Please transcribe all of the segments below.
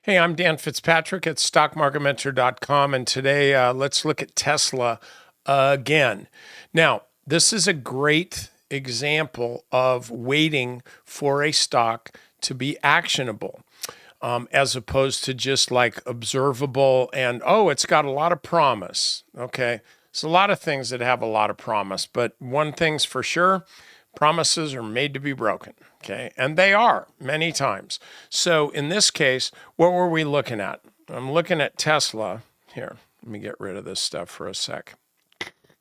Hey, I'm Dan Fitzpatrick at stockmarketmentor.com, and today let's look at Tesla again. Now, this is a great example of waiting for a stock to be actionable, as opposed to just like observable and, oh, it's got a lot of promise. Okay. There's a lot of things that have a lot of promise, but one thing's for sure, promises are made to be broken. Okay. And they are many times. So in this case, what were we looking at? I'm looking at Tesla. Here, let me get rid of this stuff for a sec.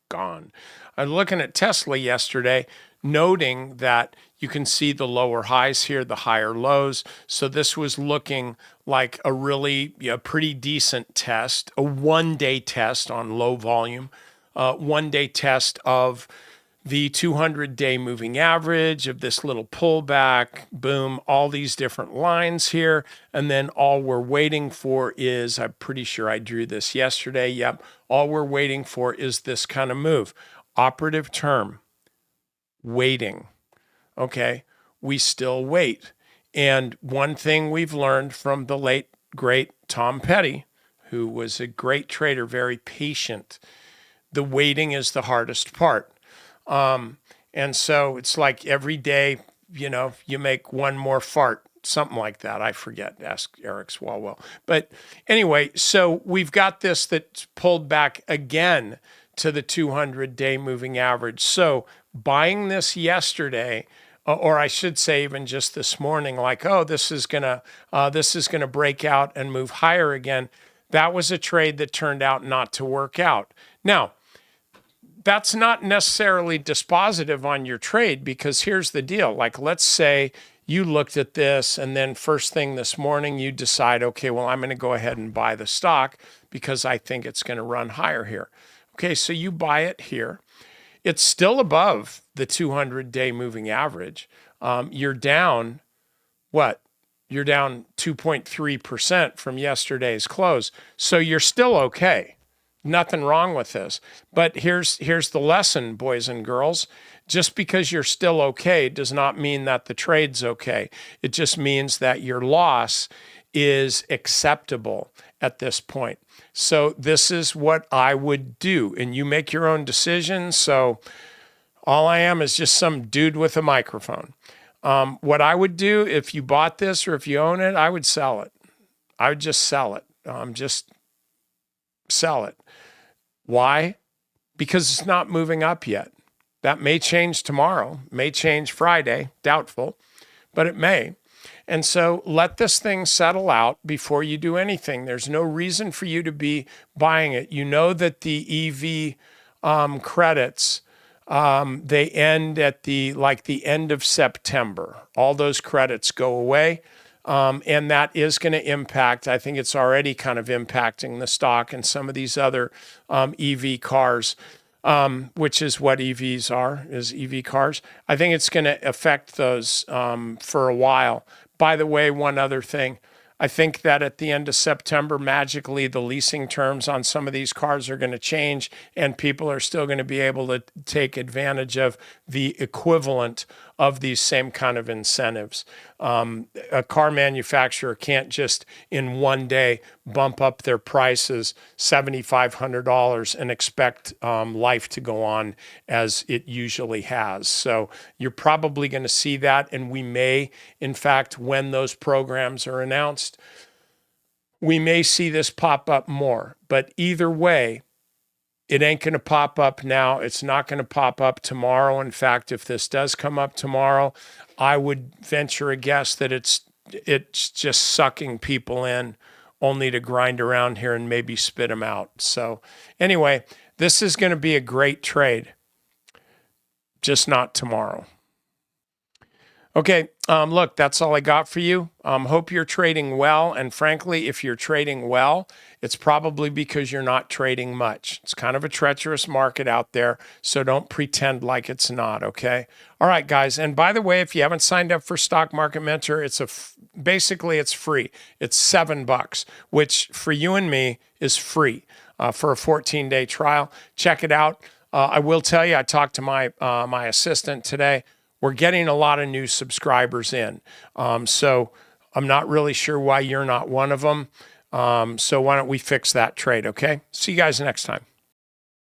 Gone. I was looking at Tesla yesterday, noting that you can see the lower highs here, the higher lows. So this was looking like a really pretty decent test, a one-day test on low volume, one-day test of the 200-day moving average, of this little pullback, boom, all these different lines here. And then all we're waiting for is, I'm pretty sure I drew this yesterday. Yep. All we're waiting for is this kind of move. Operative term, waiting. Okay. We still wait. And one thing we've learned from the late, great Tom Petty, who was a great trader, very patient, the waiting is the hardest part. And so it's like every day, you make one more fart, something like that. I forget, ask Eric Swalwell. But anyway, so we've got this that's pulled back again to the 200-day moving average. So buying this yesterday, or I should say even just this morning, like, oh, this is gonna break out and move higher again. That was a trade that turned out not to work out. Now, that's not necessarily dispositive on your trade, because here's the deal. Like, let's say you looked at this and then first thing this morning, you decide, okay, well, I'm going to go ahead and buy the stock because I think it's going to run higher here. Okay, so you buy it here. It's still above the 200-day moving average. You're down, what? You're down 2.3% from yesterday's close. So you're still okay. Nothing wrong with this. But here's the lesson, boys and girls. Just because you're still okay does not mean that the trade's okay. It just means that your loss is acceptable at this point. So this is what I would do, and you make your own decisions. So all I am is just some dude with a microphone. What I would do if you bought this or if you own it, I would sell it. I would just sell it. Just sell it. Why? Because it's not moving up yet. That may change tomorrow, may change Friday, doubtful, but it may. And so let this thing settle out before you do anything. There's no reason for you to be buying it. You know that the EV credits, they end at the end of September. All those credits go away. And that is going to impact, I think it's already kind of impacting the stock and some of these other EV cars, which is what EVs are, is EV cars. I think it's going to affect those for a while. By the way, one other thing, I think that at the end of September, magically, the leasing terms on some of these cars are going to change, and people are still going to be able to take advantage of the equivalent of these same kind of incentives. A car manufacturer can't just in one day bump up their prices $7,500 and expect life to go on as it usually has. So you're probably going to see that, and we may, in fact, when those programs are announced, we may see this pop up more. But either way, it ain't going to pop up now. It's not going to pop up tomorrow. In fact, if this does come up tomorrow, I would venture a guess that it's just sucking people in only to grind around here and maybe spit them out. So anyway, this is going to be a great trade, just not tomorrow. Okay, look, that's all I got for you. Hope you're trading well. And frankly, if you're trading well, it's probably because you're not trading much. It's kind of a treacherous market out there, so don't pretend like it's not, okay? All right, guys. And by the way, if you haven't signed up for Stock Market Mentor, basically it's free. It's $7, which for you and me is free for a 14-day trial. Check it out. I will tell you, I talked to my assistant today. We're getting a lot of new subscribers in. So I'm not really sure why you're not one of them. So why don't we fix that trade, okay? See you guys next time.